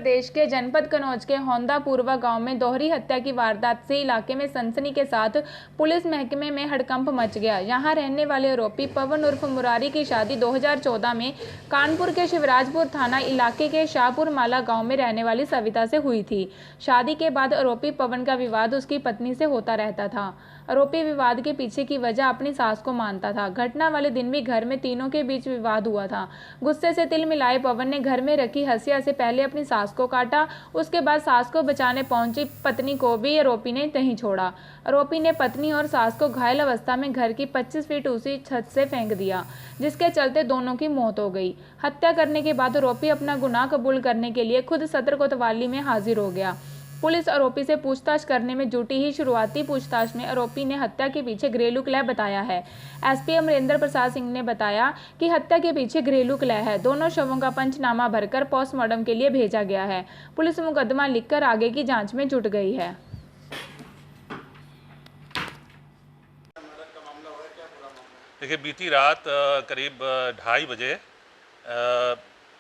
प्रदेश के जनपद कन्नौज के होंदापुरवा गांव में दोहरी हत्या की वारदात से इलाके में सनसनी के साथ पुलिस महकमे में हड़कंप मच गया। यहां रहने वाले आरोपी पवन उर्फ मुरारी की शादी 2014 में कानपुर के शिवराजपुर थाना इलाके के शाहपुर माला गांव में रहने वाली सविता से हुई थी। शादी के बाद आरोपी पवन का विवाद उसकी पत्नी से होता रहता था। आरोपी विवाद के पीछे की वजह अपनी सास को मानता था। घटना वाले दिन भी घर में तीनों के बीच विवाद हुआ था। गुस्से से तिल मिलाए पवन ने घर में रखी हंसिया से पहले अपनी सास को काटा, उसके बाद सास को बचाने पहुंची पत्नी को भी आरोपी ने नहीं छोड़ा। आरोपी ने पत्नी और सास को घायल अवस्था में घर की 25 फीट ऊंची छत से फेंक दिया, जिसके चलते दोनों की मौत हो गई। हत्या करने के बाद आरोपी अपना गुनाह कबूल करने के लिए खुद सदर कोतवाली में हाजिर हो गया। पुलिस आरोपी से पूछताछ करने में जुटी ही शुरुआती पूछताछ में आरोपी ने हत्या के पीछे घरेलू कलह बताया है। एसपी अमरेंद्र प्रसाद सिंह ने बताया कि हत्या के पीछे घरेलू कलह है। दोनों शवों का पंचनामा भरकर पोस्टमार्टम के लिए भेजा गया है। पुलिस मुकदमा लिखकर आगे की जांच में जुट गई है। देखिए, बीती रात करीब 2:30 बजे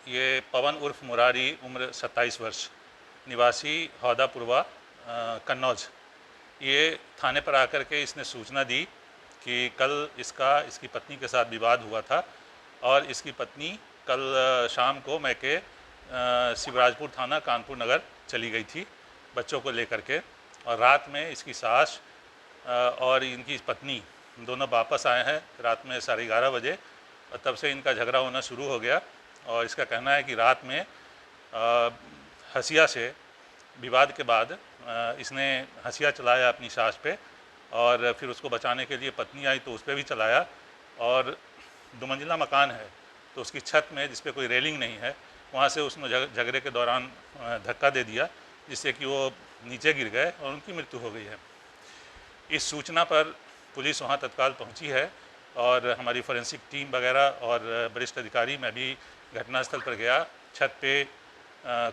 ये पवन उर्फ मुरारी, उम्र 27 वर्ष, निवासी होदापुरवा कन्नौज, ये थाने पर आकर के इसने सूचना दी कि कल इसकी पत्नी के साथ विवाद हुआ था और इसकी पत्नी कल शाम को मैके शिवराजपुर थाना कानपुर नगर चली गई थी बच्चों को लेकर के, और रात में इसकी सास और इनकी पत्नी दोनों वापस आए हैं रात में 11:30 बजे, और तब से इनका झगड़ा होना शुरू हो गया। और इसका कहना है कि रात में हंसिया से विवाद के बाद इसने हंसिया चलाया अपनी सास पे, और फिर उसको बचाने के लिए पत्नी आई तो उस पर भी चलाया। और 2 मंजिला मकान है तो उसकी छत में, जिस पे कोई रेलिंग नहीं है, वहाँ से उसने झगड़े के दौरान धक्का दे दिया, जिससे कि वो नीचे गिर गए और उनकी मृत्यु हो गई है। इस सूचना पर पुलिस वहाँ तत्काल पहुँची है और हमारी फोरेंसिक टीम वगैरह और वरिष्ठ अधिकारी, मैं भी घटनास्थल पर गया। छत पे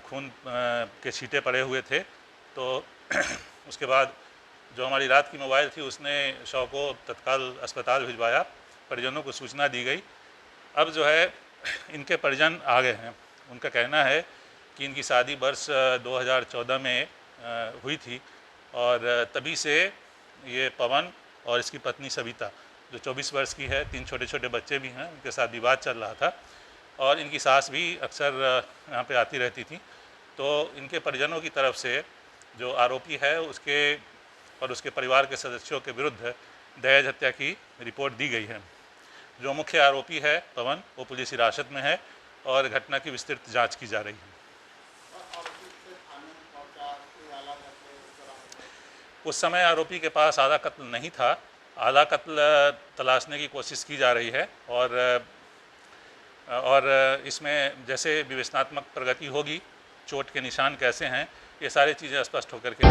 खून के छींटे पड़े हुए थे, तो उसके बाद जो हमारी रात की मोबाइल थी उसने शव को तत्काल अस्पताल भिजवाया, परिजनों को सूचना दी गई। अब जो है इनके परिजन आ गए हैं। उनका कहना है कि इनकी शादी वर्ष 2014 में हुई थी और तभी से ये पवन और इसकी पत्नी सविता, जो 24 वर्ष की है, 3 छोटे छोटे बच्चे भी हैं, उनके साथ विवाद चल रहा था। और इनकी सास भी अक्सर यहाँ पे आती रहती थी। तो इनके परिजनों की तरफ से जो आरोपी है उसके और उसके परिवार के सदस्यों के विरुद्ध दहेज हत्या की रिपोर्ट दी गई है। जो मुख्य आरोपी है पवन, वो पुलिस हिरासत में है और घटना की विस्तृत जांच की जा रही है। उस समय आरोपी के पास आधा कत्ल नहीं था। आधा कत्ल तलाशने की कोशिश की जा रही है और इसमें जैसे विवेचनात्मक प्रगति होगी, चोट के निशान कैसे हैं, ये सारी चीज़ें स्पष्ट होकर के